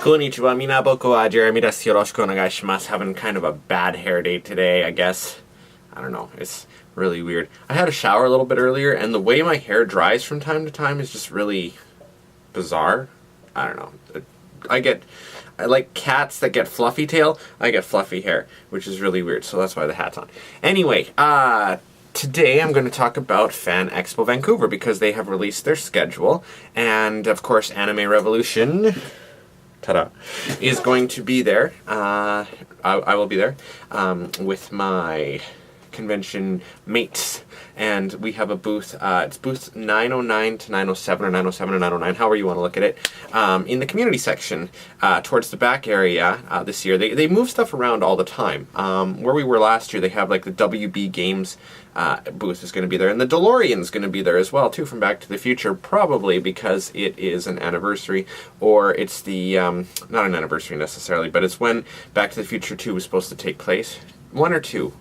Konnichiwa, minaboku wa Jeremy desu. Yoroshiku onegai shimasu. Having kind of a bad hair day today, I guess. I don't know. It's really weird. I had a shower a little bit earlier, and the way my hair dries from time to time is just really bizarre. I don't know. I like cats that get fluffy tail. I get fluffy hair, which is really weird. So that's why the hat's on. Anyway, today I'm going to talk about Fan Expo Vancouver because they have released their schedule, and of course, Anime Revolution. Ta-da, is going to be there. I will be there with my convention mates, and we have a booth. It's booth 909 to 907 or 907 to 909, however you want to look at it, in the community section towards the back area this year. They move stuff around all the time. Where we were last year, they have like the WB Games booth is going to be there, and the DeLorean's going to be there as well too, from Back to the Future, probably because it is an anniversary, or it's the not an anniversary necessarily, but it's when Back to the Future 2 was supposed to take place. 1 or 2.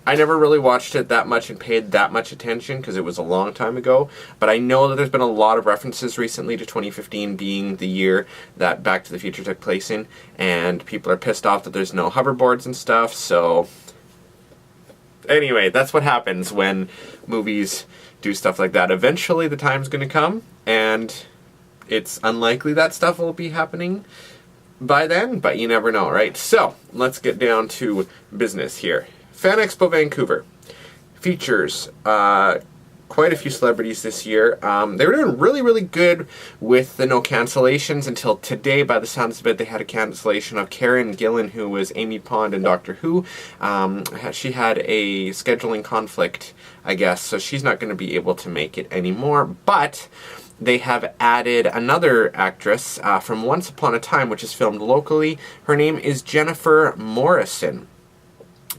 I never really watched it that much and paid that much attention because it was a long time ago, but I know that there's been a lot of references recently to 2015 being the year that Back to the Future took place in, and people are pissed off that there's no hoverboards and stuff. So anyway, that's what happens when movies do stuff like that. Eventually the time's going to come, and it's unlikely that stuff will be happening by then, but you never know, right? So let's get down to business here. Fan Expo Vancouver features quite a few celebrities this year. They were doing really, really good with the no cancellations until today. By the sounds of it, they had a cancellation of Karen Gillan, who was Amy Pond in Doctor Who. She had a scheduling conflict, I guess, so she's not going to be able to make it anymore. But they have added another actress from Once Upon a Time, which is filmed locally. Her name is Jennifer Morrison.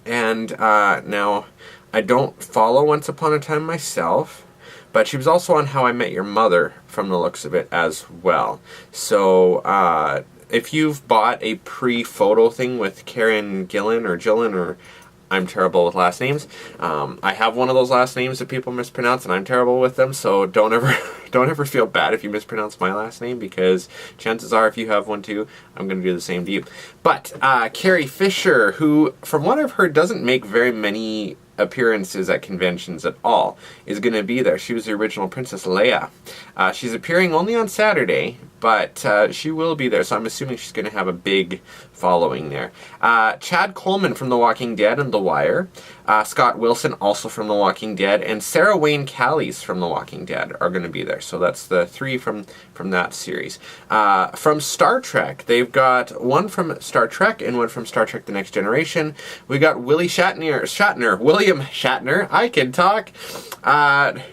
And now, I don't follow Once Upon a Time myself, but she was also on How I Met Your Mother, from the looks of it, as well. So, if you've bought a pre-photo thing with Karen Gillan, or I'm terrible with last names. I have one of those last names that people mispronounce, and I'm terrible with them, so don't ever feel bad if you mispronounce my last name, because chances are if you have one too, I'm going to do the same to you. But Carrie Fisher, who, from what I've heard, doesn't make very many appearances at conventions at all, is going to be there. She was the original Princess Leia. She's appearing only on Saturday, but she will be there, so I'm assuming she's going to have a big following there. Chad Coleman from The Walking Dead and The Wire, Scott Wilson also from The Walking Dead, and Sarah Wayne Callies from The Walking Dead are going to be there. So that's the 3 from that series. From Star Trek, they've got one from Star Trek and one from Star Trek The Next Generation. We got William Shatner, I can talk.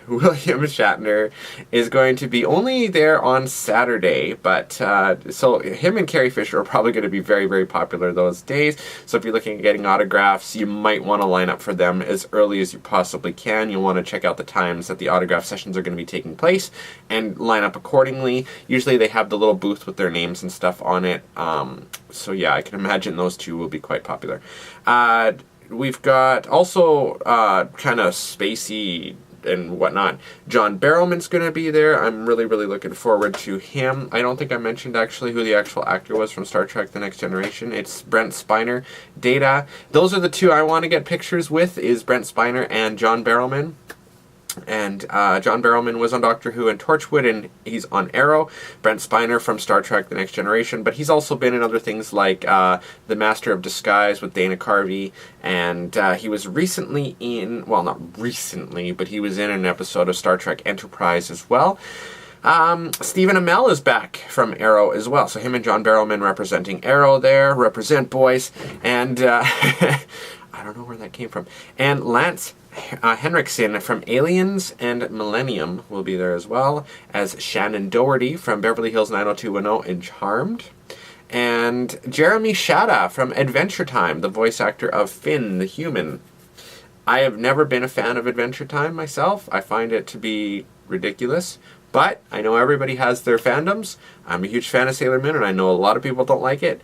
William Shatner is going to be only there on Saturday, but so him and Carrie Fisher are probably going to be very, very popular those days. So if you're looking at getting autographs, you might want to line up for them as early as you possibly can. You'll want to check out the times that the autograph sessions are going to be taking place and line up accordingly. Usually they have the little booth with their names and stuff on it. So yeah, I can imagine those two will be quite popular. We've got also kind of spacey and whatnot. John Barrowman's going to be there. I'm really, really looking forward to him. I don't think I mentioned actually who the actual actor was from Star Trek The Next Generation. It's Brent Spiner. Data. Those are the two I want to get pictures with, is Brent Spiner and John Barrowman. And John Barrowman was on Doctor Who and Torchwood, and he's on Arrow. Brent Spiner from Star Trek The Next Generation, but he's also been in other things like The Master of Disguise with Dana Carvey, and he was recently in, well, not recently, but he was in an episode of Star Trek Enterprise as well. Stephen Amell is back from Arrow as well, so him and John Barrowman representing Arrow there. Represent, boys. And I don't know where that came from. And Lance Henriksen from Aliens and Millennium will be there as well, as Shannon Doherty from Beverly Hills 90210 and Charmed. And Jeremy Shada from Adventure Time, the voice actor of Finn the Human. I have never been a fan of Adventure Time myself. I find it to be ridiculous, but I know everybody has their fandoms. I'm a huge fan of Sailor Moon, and I know a lot of people don't like it.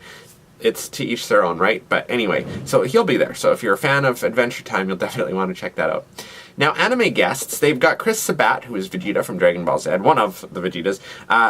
It's to each their own, right? But anyway, so he'll be there. So if you're a fan of Adventure Time, you'll definitely want to check that out. Now, anime guests, they've got Chris Sabat, who is Vegeta from Dragon Ball Z, one of the Vegetas,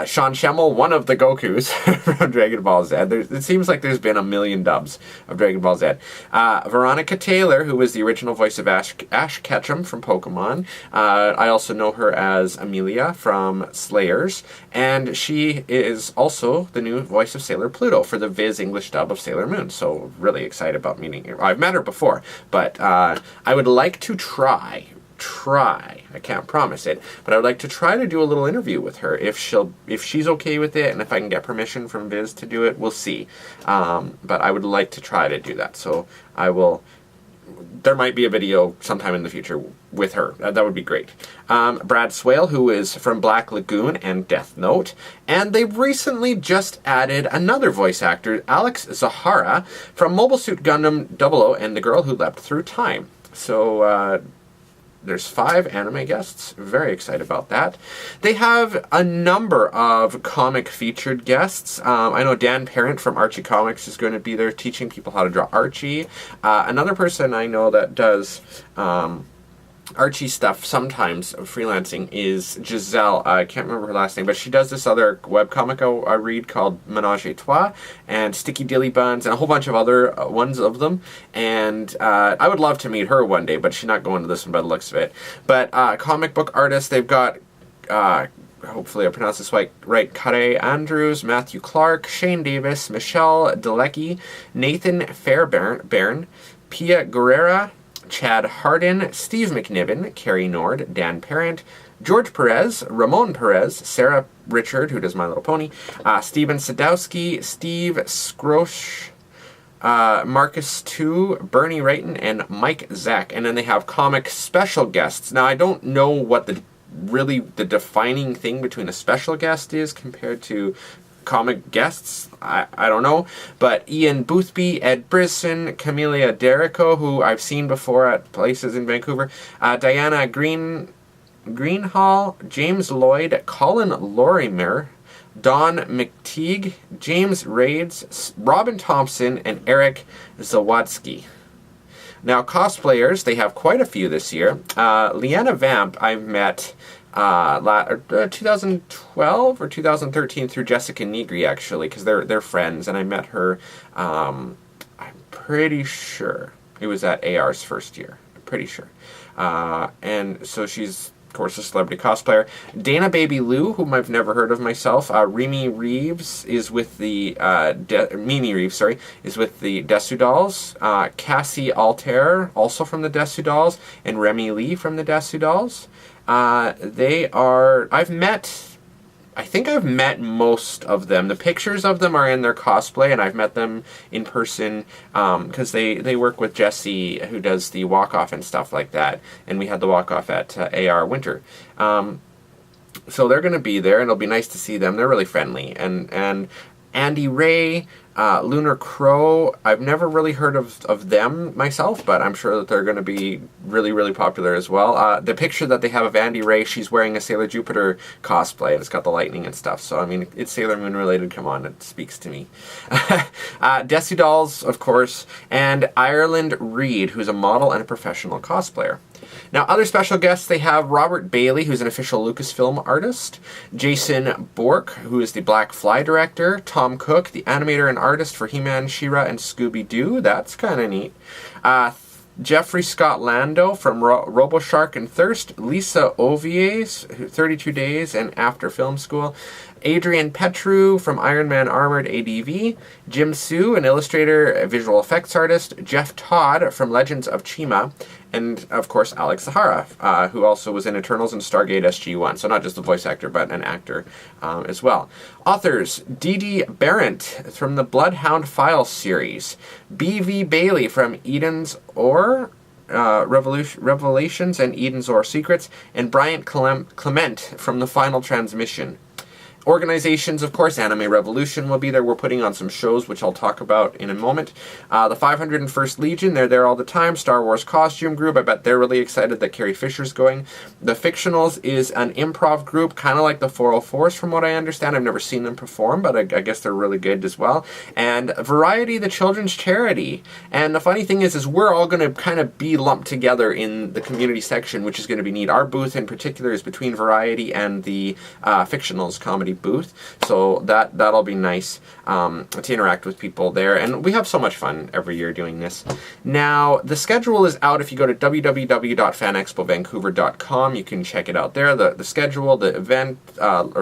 Sean Schemmel, one of the Gokus from Dragon Ball Z. It seems like there's been a million dubs of Dragon Ball Z. Veronica Taylor, who was the original voice of Ash Ketchum from Pokemon. I also know her as Amelia from Slayers, and she is also the new voice of Sailor Pluto for the Viz English dub of Sailor Moon, so really excited about meeting her. I've met her before, but I would like to try, I can't promise it, but I would like to try to do a little interview with her if she's okay with it, and if I can get permission from Viz to do it, we'll see. But I would like to try to do that, so I will. There might be a video sometime in the future with her. That would be great. Brad Swale, who is from Black Lagoon and Death Note. And they've recently just added another voice actor, Alex Zahara, from Mobile Suit Gundam 00 and The Girl Who Leapt Through Time. So, there's 5 anime guests. Very excited about that. They have a number of comic featured guests. I know Dan Parent from Archie Comics is going to be there teaching people how to draw Archie. Another person I know that does Archie stuff sometimes, freelancing, is Giselle. I can't remember her last name, but she does this other webcomic I read called Menage a Trois, and Sticky Dilly Buns, and a whole bunch of other ones of them. And I would love to meet her one day, but she's not going to this one by the looks of it. But comic book artists, they've got, hopefully I pronounced this right, Kare Andrews, Matthew Clark, Shane Davis, Michelle Delecki, Nathan Fairbairn, Pia Guerrera, Chad Hardin, Steve McNiven, Carrie Nord, Dan Parent, George Perez, Ramon Perez, Sarah Richard, who does My Little Pony, Steven Sadowski, Steve Scroche, Marcus Tu, Bernie Wrighton, and Mike Zack. And then they have comic special guests. Now, I don't know what the defining thing between a special guest is compared to comic guests. I don't know, but Ian Boothby, Ed Brisson, Camelia Derrico, who I've seen before at places in Vancouver, Diana Greenhall, James Lloyd, Colin Lorimer, Don McTeague, James Raids, Robin Thompson, and Eric Zawadsky. Now, cosplayers, they have quite a few this year. Leanna Vamp, I've met 2012 or 2013 through Jessica Negri, actually, because they're friends, and I met her, I'm pretty sure it was at AR's first year. I'm pretty sure. And so she's, of course, a celebrity cosplayer. Dana Baby Lou, whom I've never heard of myself. Mimi Reeves is with the is with the Desu Dolls. Cassie Altair, also from the Desu Dolls, and Remy Lee from the Desu Dolls. I think I've met most of them. The pictures of them are in their cosplay, and I've met them in person because they work with Jesse, who does the walk-off and stuff like that. And we had the walk-off at AR Winter. So they're going to be there, and it'll be nice to see them. They're really friendly. And Andy Ray, Lunar Crow, I've never really heard of them myself, but I'm sure that they're going to be really, really popular as well. The picture that they have of Andy Ray, she's wearing a Sailor Jupiter cosplay, and it's got the lightning and stuff, so I mean, it's Sailor Moon related, come on, it speaks to me. Desu Dolls, of course, and Ireland Reed, who's a model and a professional cosplayer. Now, other special guests, they have Robert Bailey, who's an official Lucasfilm artist, Jason Bork, who is the Black Fly director, Tom Cook, the animator and artist for He-Man, She-Ra, and Scooby-Doo. That's kind of neat. Jeffrey Scott Lando from RoboShark and Thirst, Lisa Ovies, 32 Days and After Film School, Adrian Petru from Iron Man Armored ADV, Jim Sue, an illustrator, a visual effects artist, Jeff Todd from Legends of Chima, and, of course, Alex Zahara, who also was in Eternals and Stargate SG-1. So not just a voice actor, but an actor as well. Authors, Dee Barrett from the Bloodhound Files series, B.V. Bailey from Eden's Ore, Revelations and Eden's Ore Secrets, and Bryant Clement from The Final Transmission. Organizations, of course, Anime Revolution will be there. We're putting on some shows, which I'll talk about in a moment. The 501st Legion, they're there all the time. Star Wars Costume Group, I bet they're really excited that Carrie Fisher's going. The Fictionals is an improv group, kind of like the 404s from what I understand. I've never seen them perform, but I guess they're really good as well. And Variety, the children's charity. And the funny thing is we're all going to kind of be lumped together in the community section, which is going to be neat. Our booth in particular is between Variety and the Fictionals comedy booth, so that'll be nice to interact with people there, and we have so much fun every year doing this. Now, the schedule is out. If you go to www.fanexpovancouver.com, you can check it out there. The schedule, the event, what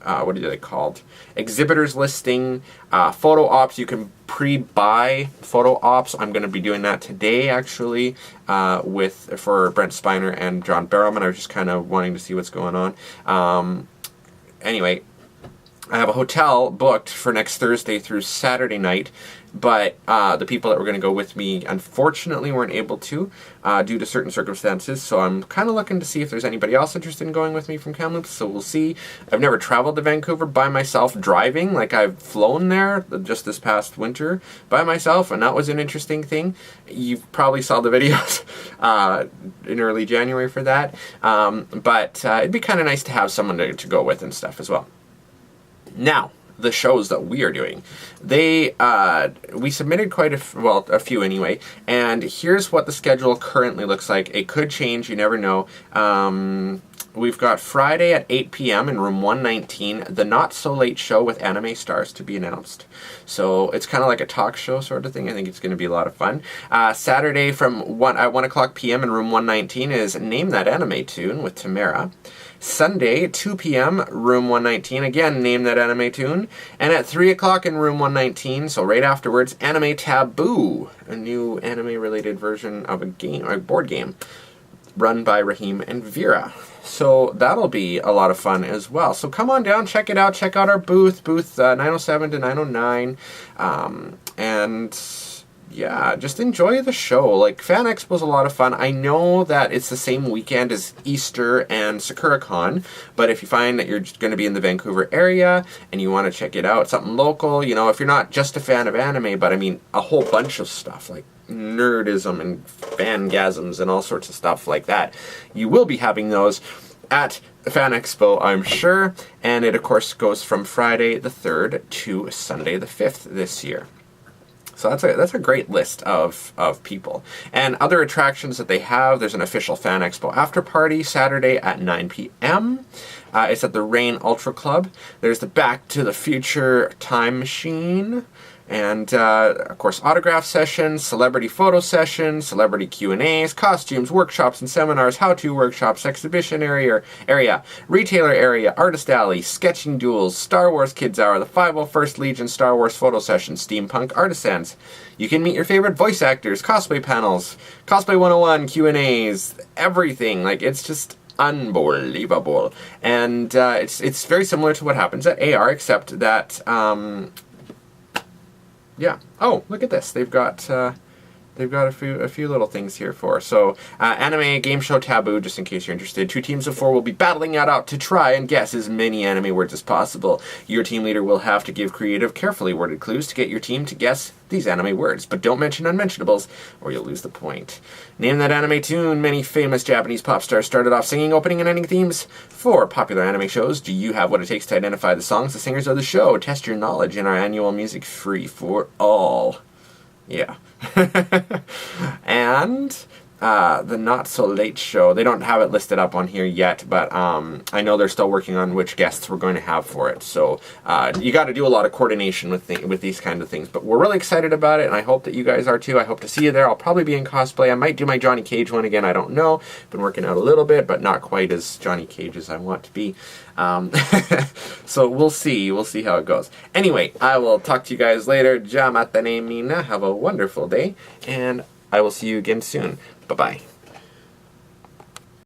are they called? Exhibitors listing, photo ops. You can pre-buy photo ops. I'm going to be doing that today, actually, for Brent Spiner and John Barrowman. I was just kind of wanting to see what's going on. Anyway, I have a hotel booked for next Thursday through Saturday night, but the people that were going to go with me unfortunately weren't able to due to certain circumstances, so I'm kind of looking to see if there's anybody else interested in going with me from Kamloops, so we'll see. I've never traveled to Vancouver by myself driving. Like, I've flown there just this past winter by myself, and that was an interesting thing. You probably saw the videos in early January for that, but it'd be kind of nice to have someone to go with and stuff as well. Now, the shows that we are doing. We submitted quite a few anyway, and here's what the schedule currently looks like. It could change, you never know. We've got Friday at 8 p.m. in room 119, the Not So Late Show with anime stars to be announced. So it's kind of like a talk show sort of thing. I think it's going to be a lot of fun. Saturday at 1 o'clock p.m. in room 119 is Name That Anime Tune with Tamara. Sunday, 2 p.m., room 119, again, Name That Anime Tune. And at 3 o'clock in room 119, so right afterwards, Anime Taboo, a new anime-related version of a board game, run by Raheem and Vera. So that'll be a lot of fun as well. So come on down, check it out, check out our booth 907 to 909, and yeah, just enjoy the show. Like, Fan Expo's a lot of fun. I know that it's the same weekend as Easter and SakuraCon, but if you find that you're just going to be in the Vancouver area and you want to check it out, something local, you know, if you're not just a fan of anime, but I mean a whole bunch of stuff like nerdism and fangasms and all sorts of stuff like that, you will be having those at Fan Expo, I'm sure, and it of course goes from Friday the 3rd to Sunday the 5th this year. So that's a great list of people. And other attractions that they have, there's an official Fan Expo after party Saturday at 9 p.m. It's at the Rain Ultra Club. There's the Back to the Future Time Machine. And, of course, autograph sessions, celebrity photo sessions, celebrity Q&As, costumes, workshops and seminars, how-to workshops, exhibition area, retailer area, artist alley, sketching duels, Star Wars Kids Hour, the 501st Legion Star Wars photo session, steampunk artisans. You can meet your favorite voice actors, cosplay panels, Cosplay 101, Q&As, everything. Like, it's just unbelievable. And it's very similar to what happens at AR, except that... yeah. Oh, look at this. They've got a few little things here for. So, anime game show Taboo, just in case you're interested. 2 teams of 4 will be battling it out to try and guess as many anime words as possible. Your team leader will have to give creative, carefully worded clues to get your team to guess these anime words, but don't mention unmentionables or you'll lose the point. Name that anime tune. Many famous Japanese pop stars started off singing opening and ending themes for popular anime shows. Do you have what it takes to identify the songs, the singers of the show? Test your knowledge in our annual Music Free for All. Yeah. And the Not So Late Show, they don't have it listed up on here yet, but I know they're still working on which guests we're going to have for it. So you got to do a lot of coordination with these kind of things. But we're really excited about it, and I hope that you guys are too. I hope to see you there. I'll probably be in cosplay. I might do my Johnny Cage one again. I don't know. Been working out a little bit, but not quite as Johnny Cage as I want to be. So we'll see. We'll see how it goes. Anyway, I will talk to you guys later. Ja matane mina. Have a wonderful day, and I will see you again soon. Bye-bye.